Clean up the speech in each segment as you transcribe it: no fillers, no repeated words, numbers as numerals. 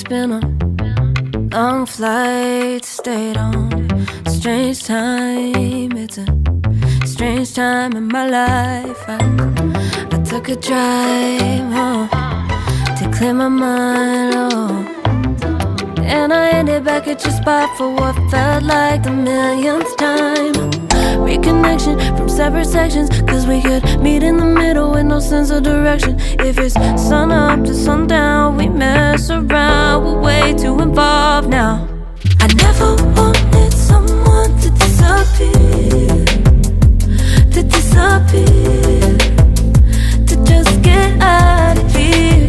been on long flights, stayed on strange time. It's a strange time in my life. I took a drive home to clear my mind, and I ended back at your spot for what felt like the millionth time. Reconnection from separate sections, cause we could meet in the middle with no sense of direction. If it's sun up to sundown, we mess around, we're way too involved now. I never wanted someone to disappear, to disappear, to just get out of here.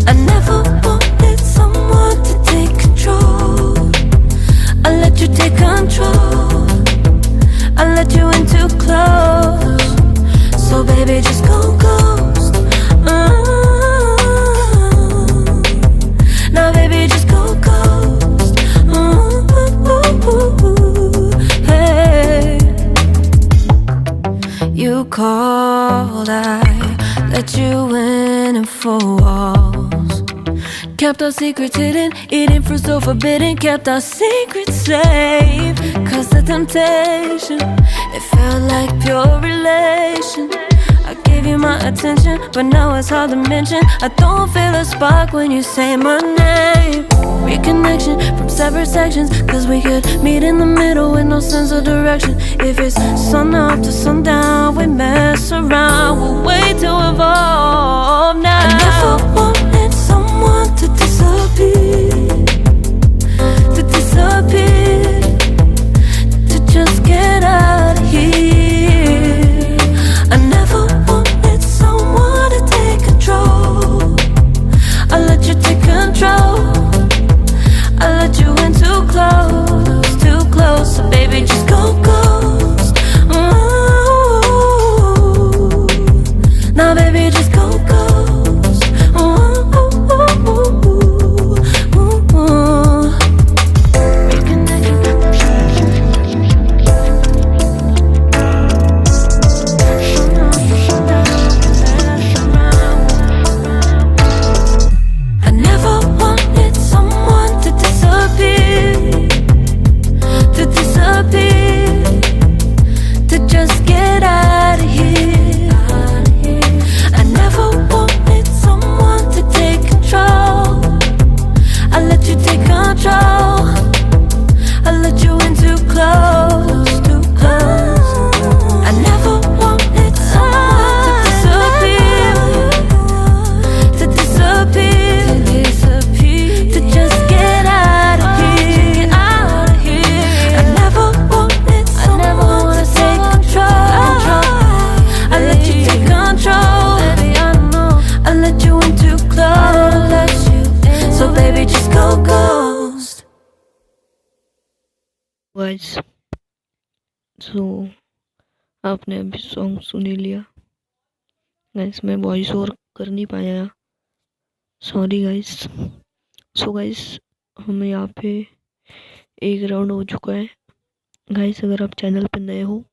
I never wanted someone to take control. I let you take control, I let you in too close. So baby, just go ghost. Now baby, just go ghost. Hey. You called, I let you in and 4 walls. Kept our secrets hidden, eating fruit so forbidden. Kept our secrets safe, cause the temptation, it felt like pure relation. I gave you my attention, but now it's hard to mention. I don't feel a spark when you say my name. Reconnection from separate sections, cause we could meet in the middle with no sense of direction. If it's sun up to sundown, we mess around, we're way too involved now. I never wanted someone to disappear, to disappear, to just get out of here. I never wanted someone to take control. I let you take control, I let you in too close, so baby, just go ghost. Ooh. Now baby, just go ghost. I never wanted someone to disappear, to disappear, to just get out of here. I never wanted someone to take control. I let you take control, I let you in too close, too close. I never wanted someone to disappear, to disappear, to just get out of here, out of here. I never wanted someone to take control. I let you take control, baby, I know. I let you in too close, so baby, just go ghost. Guys, so आपने अभी song सुन ही लिया guys. मैं voice over कर नहीं पाया, sorry guys. So guys, हम यहाँ पे एक राउंड हो चुका है गाइस। अगर आप चैनल पे नए हो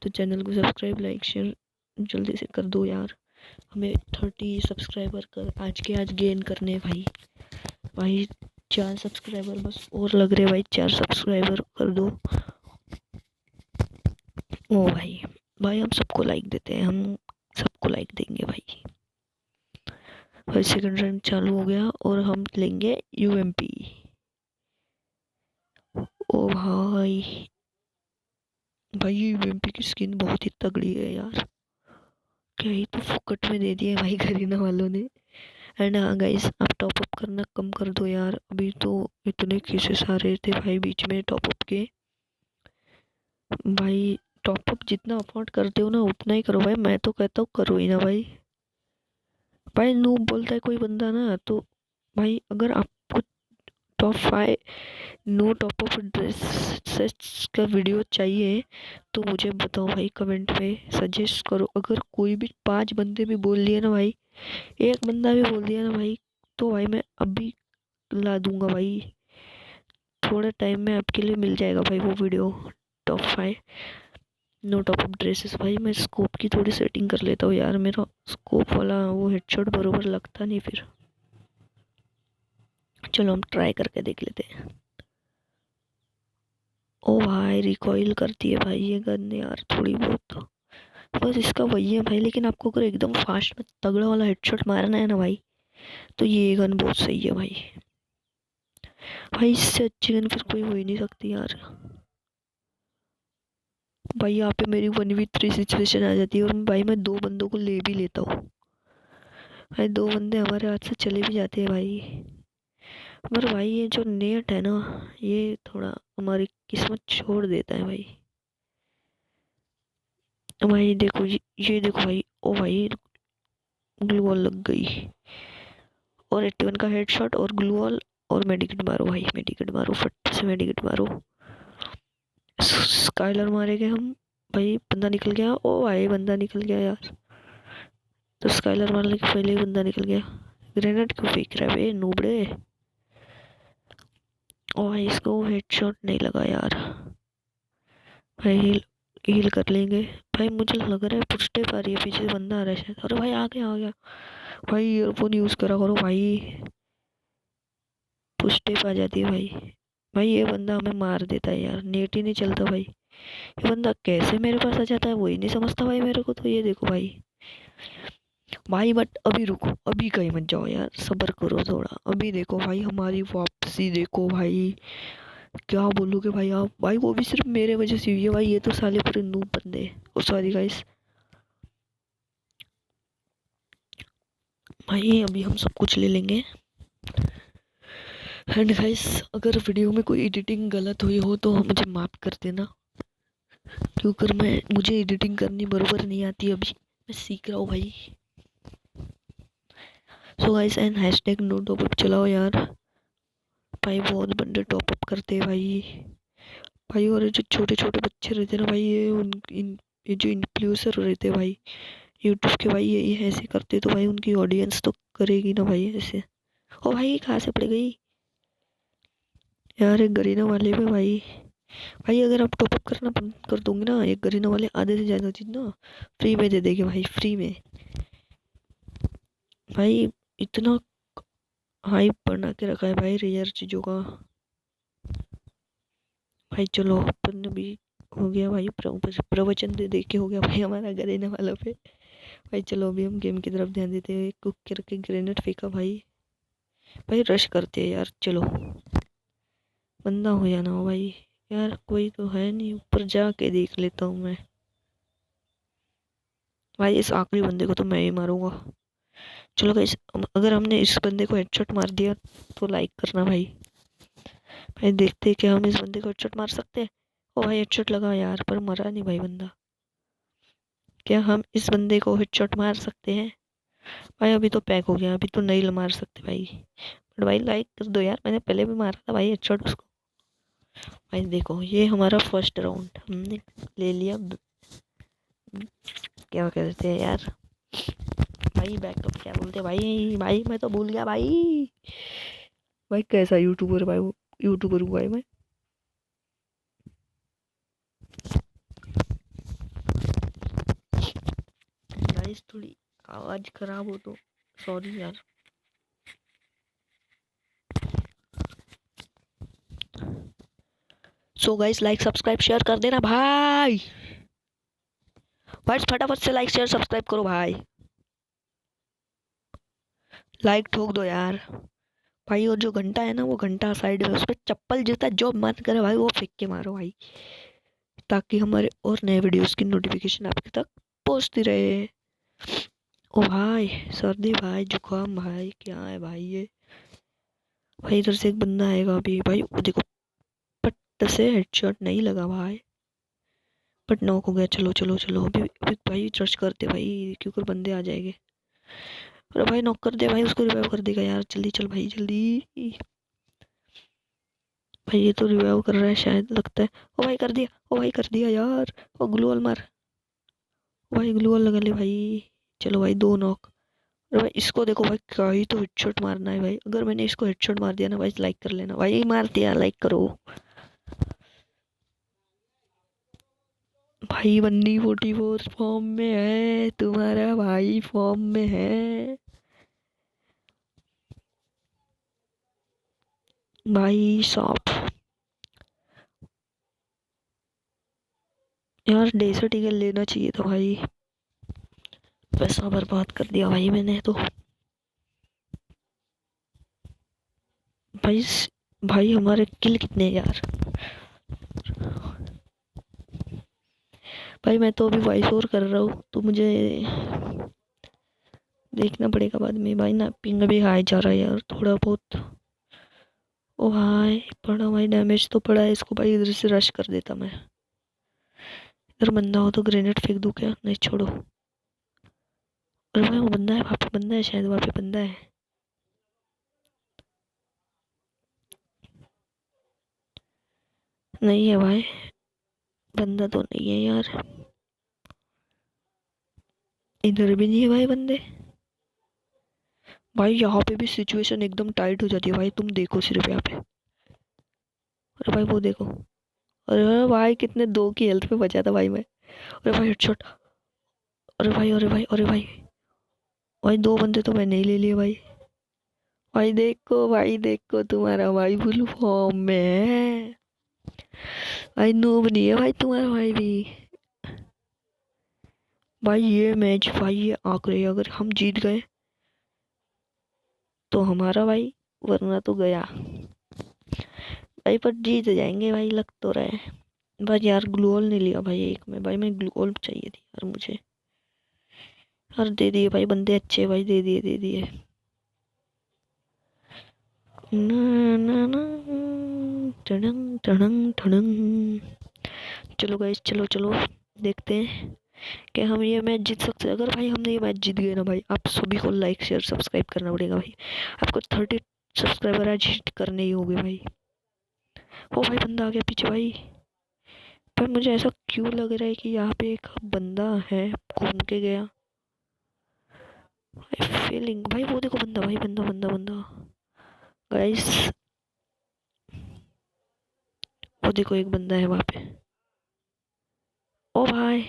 तो चैनल को सब्सक्राइब, लाइक, शेयर जल्दी से कर दो यार। हमें 30 सब्सक्राइबर आज गेन करने हैं भाई 4 सब्सक्राइबर बस और लग रहे भाई। 4 सब्सक्राइबर कर दो। ओ भाई हम सबको लाइक देते हैं, हम सबको लाइक देंगे भाई। सेकंड राउंड चालू हो गया और हम लेंगे यूएमपी। ओ भाई यूएमपी की स्किन बहुत ही तगड़ी है यार। क्या ही तो फुकट में दे दिया भाई करीना वालों ने। एंड हाँ गाइस, आप टॉपअप करना कम कर दो यार। अभी तो इतने केसेस आ रहे थे भाई बीच में टॉपअप के। भाई टॉपअप जितना अफोर्ड करते हो ना उतना ही करो भाई। मैं तो कहता हूँ करो ही ना भाई नूब बोलता है कोई बंदा ना, तो भाई अगर आपको टॉप 5 नो टॉपअप ड्रेसेस का वीडियो चाहिए तो मुझे बताओ भाई, कमेंट में सजेस्ट करो। अगर कोई भी 5 बंदे भी बोल लिए ना भाई, एक बंदा भी बोल दिया ना भाई, तो भाई मैं अभी ला दूंगा भाई। थोड़े टाइम में आपके लिए मिल जाएगा भाई वो video, top 5 no top up dresses. भाई मैं स्कोप की थोड़ी सेटिंग कर लेता हूँ यार, मेरा स्कोप वाला वो हेडशॉट बरोबर लगता नहीं फिर। चलो हम ट्राई करके देख लेते हैं। ओ भाई रिकॉइल करती है भाई ये गन यार थोड़ी बहुत। बस इसका वही है भाई, लेकिन आपको अगर एकदम फास्ट में तगड़ा वाला हेडशॉट मारना है ना भाई, तो ये गन बहुत सही है भाई। भाई इससे अच्छी गन फिर कोई हो ही नहीं सकती यार। भाई यहाँ पे मेरी 1v3 सिचुएशन आ जाती है और भाई मैं 2 बंदों को ले भी लेता हूँ। भाई 2 बंदे हमारे हाथ से चले भी जाते हैं भाई। पर भाई ये जो नेट है ना, ये थोड़ा हमारी किस्मत छोड़ देता है भाई। भाई देखो ये देखो भाई, ओ भाई ग्लू वॉल लग गई। और 81 का हेडशॉट और ग्लू वॉल और मेडिकेट मारो भाई, मेडिकेट मारो फट से, मेडिकेट मारो। स्काइलर मारेंगे हम। भाई बंदा निकल गया, ओ भाई बंदा निकल गया यार। तो स्काइलर मारने के पहले ही बंदा निकल गया। ग्रेनेड क्यों फेंक रहा है बे नूबड़े। ओ भाई इसको हेडशॉट नहीं लगा यार। भाई हील कर लेंगे। भाई मुझे लग रहा है फुटस्टेप आ रही है, पीछे से बंदा आ रहा है शायद। अरे भाई आ गया आ गया। भाई ईयरफोन यूज करा करो भाई, फुटस्टेप आ जाती है भाई। भाई ये बंदा हमें मार देता है यार, नेट ही नहीं चलता भाई। ये बंदा कैसे मेरे पास आ जाता है वही नहीं समझता भाई मेरे को तो। ये देखो भाई, भाई बट अभी रुको, अभी कहीं मत जाओ यार, सब्र करो थोड़ा। अभी देखो भाई हमारी वापसी देखो भाई। क्या बोलोगे भाई आप, भाई वो भी सिर्फ मेरे वजह से हुई है भाई। ये तो साले पूरे नूब बंदे। ओ सॉरी गाइस। भाई अभी हम सब कुछ ले लेंगे। एंड गाइस अगर वीडियो में कोई एडिटिंग गलत हुई हो तो मुझे माफ़ कर देना, क्योंकि मुझे एडिटिंग करनी बरोबर नहीं आती अभी, मैं सीख रहा हूँ भाई। So guys and hashtag know top up चलाओ यार। भाई बहुत बंदे टॉप अप करते हैं भाई। भाई और ये जो छोटे छोटे बच्चे रहते हैं ना भाई, ये जो इन्फ्लुएंसर रहते हैं भाई यूट्यूब के, भाई ये ऐसे करते तो भाई उनकी ऑडियंस तो करेगी ना भाई ऐसे। ओ भाई कहाँ से पड़ गई यार एक गरीना वाले में भाई। भाई अगर आप टॉपअप करना बंद कर दोगे ना, एक गरीना वाले आधे से ज़्यादा चीज़ ना फ्री में दे देंगे भाई, फ्री में। भाई इतना हाइप बना के रखा है भाई रेयर चीज़ों का। भाई चलो अपन ने भी हो गया भाई, प्रवचन दे दे के हो गया भाई हमारा गरीना वाला पे। भाई चलो अभी हम गेम की तरफ ध्यान देते हैं। कुक करके ग्रेनेड फेंका भाई। भाई रश करते हैं यार, चलो बंदा हो या ना हो भाई। यार कोई तो है नहीं, ऊपर जाके देख लेता हूँ मैं। भाई इस आखिरी बंदे को तो मैं ही मारूंगा। चलो गाइस, अगर हमने इस बंदे को हेडशॉट मार दिया तो लाइक करना भाई। भाई देखते हैं क्या हम इस बंदे को हेडशॉट मार सकते हैं। ओ भाई हेडशॉट लगा यार, पर मरा नहीं भाई बंदा। क्या हम इस बंदे को हेडशॉट मार सकते हैं। भाई अभी तो पैक हो गया, अभी तो नहीं मार सकते भाई। बट भाई लाइक कर दो यार, मैंने पहले भी मारा था भाई हेडशॉट उसको। भाई देखो ये हमारा फर्स्ट राउंड हमने ले लिया। क्या कहते हैं यार भाई, बैकअप क्या बोलते हैं भाई। भाई मैं तो भूल गया भाई। भाई कैसा यूट्यूबर भाई, वो यूट्यूबर हुआ है मैं। गाइस थोड़ी आवाज खराब हो तो सॉरी यार। So guys like subscribe share कर देना भाई। भाई फटाफट से लाइक शेयर सब्सक्राइब करो भाई। लाइक ठोक दो यार भाई। और जो घंटा है ना, वो घंटा साइड में, उस पर चप्पल जूता जो मन करे भाई वो फेंक के मारो भाई, ताकि हमारे और नए वीडियोस की नोटिफिकेशन आपके तक पहुंचती रहे। ओ भाई सर्दी भाई, जुकाम भाई, क्या है भाई ये। भाई इधर से एक बंदा आएगा अभी भाई, वो देखो पट से हेडशॉट नहीं लगा भाई, बट नॉक हो गया। चलो चलो चलो अभी अभी भाई रश करते भाई, क्योंकि बंदे आ जाएंगे। अरे भाई नॉक कर दे भाई, उसको रिवाइव कर देगा यार, जल्दी चल भाई जल्दी। भाई ये तो रिवाइव कर रहा है शायद, लगता है। ओ भाई कर दिया, ओ भाई कर दिया यार। ओ ग्लू वॉल मार, ओ भाई ग्लू वॉल लगा ले भाई। चलो भाई 2 नॉक। अरे भाई इसको देखो भाई, क्या ही तो हेडशॉट मारना है भाई। अगर मैंने इसको हेडशॉट मार दिया ना भाई, लाइक कर लेना भाई। मार दिया, लाइक करो भाई। 144 फॉर्म में है, तुम्हारा भाई फॉर्म में है। भाई साहब यार डेजर्ट ईगल लेना चाहिए था भाई, पैसा बर्बाद कर दिया भाई मैंने तो। भाई भाई हमारे किल कितने हैं यार। भाई मैं तो अभी वॉइस ओवर कर रहा हूँ तो मुझे देखना पड़ेगा बाद में भाई ना। पिंग भी हाई जा रहा है यार थोड़ा बहुत। ओ भाई पड़ा भाई, डैमेज तो पड़ा है इसको भाई, इधर से रश कर देता मैं। इधर बंदा हो तो ग्रेनेड फेंक दूं क्या? नहीं छोड़ो। अरे भाई वो बंदा है, वहाँ पे बंदा है, शायद वहाँ पे बंदा है। नहीं है भाई, बंदा तो नहीं है यार। इधर भी नहीं है भाई बंदे। भाई यहाँ पे भी सिचुएशन एकदम टाइट हो जाती है भाई, तुम देखो सिर्फ यहाँ पे। अरे भाई वो देखो। अरे भाई कितने 2 की हेल्थ पे बचा था भाई मैं। अरे भाई हेडशॉट। अरे भाई अरे भाई अरे भाई। भाई 2 बंदे तो मैंने ही ले लिए भाई। भाई देखो तुम्हारा भाई फुल फॉर्म में है। भाई नूब नहीं है भाई तुम्हारा भाई भी। भाई ये मैच भाई ये आखिरी, अगर हम जीत गए तो हमारा भाई, वरना तो गया भाई। पर जीत जाएंगे भाई लग तो रहा है। बस यार ग्लूअल नहीं लिया भाई एक में, भाई मैं ग्लूअल चाहिए थी यार मुझे। यार दे दिए भाई, बंदे अच्छे भाई, दे दिए दे दिए। ना ना ना टडंग टडंग टडंग। चलो गाइस चलो चलो, देखते हैं कि हम ये मैच जीत सकते हैं। अगर भाई हमने ये मैच जीत गए ना भाई, आप सभी को लाइक शेयर सब्सक्राइब करना पड़ेगा भाई। आपको 30 सब्सक्राइबर आज हिट करने ही होंगे भाई। ओ भाई बंदा आ गया पीछे भाई। पर मुझे ऐसा क्यों लग रहा है कि यहाँ पे एक बंदा है, घूम के गया भाई। फीलिंग भाई, वो देखो बंदा भाई, बंदा बंदा बंदा गाइस। वो देखो एक बंदा है वहाँ पे। ओ भाई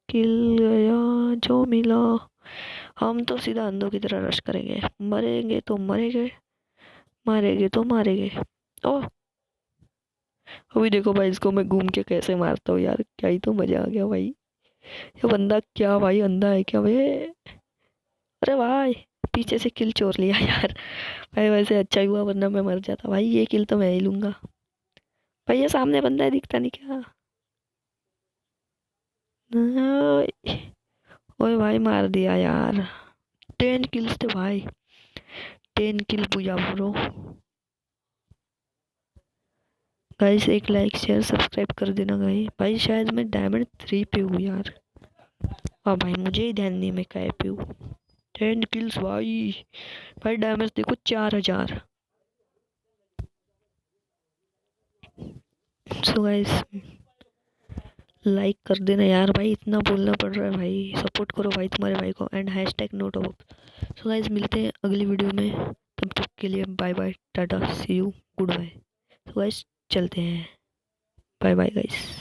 किल गया जो मिला। हम तो सीधा अंधों की तरह रश करेंगे, मरेंगे तो मरेंगे, मारेंगे तो मारेंगे। ओ अभी देखो भाई, इसको मैं घूम के कैसे मारता हूँ यार, क्या ही तो मजा आ गया भाई। ये बंदा क्या भाई अंधा है क्या भाई? अरे भाई पीछे से किल चोर लिया यार। भाई वैसे अच्छा ही हुआ, वरना मैं मर जाता भाई। ये किल तो मैं ही लूंगा भाई। ये सामने बंदा है, दिखता नहीं क्या? ओए ओए भाई मार दिया यार। 10 किल्स थे भाई, 10 किल पूजा ब्रो। गाइस एक लाइक शेयर सब्सक्राइब कर देना भाई। भाई शायद मैं डायमंड 3 पे हूँ यार। हाँ भाई मुझे ही ध्यान नहीं मैं काय पे हूँ। 10 किल्स भाई। भाई डैमेज देखो 4000। सो गाइस लाइक कर देना यार भाई, इतना बोलना पड़ रहा है भाई। सपोर्ट करो भाई तुम्हारे भाई को, and hashtag note off. So guys मिलते हैं अगली वीडियो में, तब तक के लिए bye bye ta-ta see you good bye. So guys चलते हैं, बाय बाय गाइस।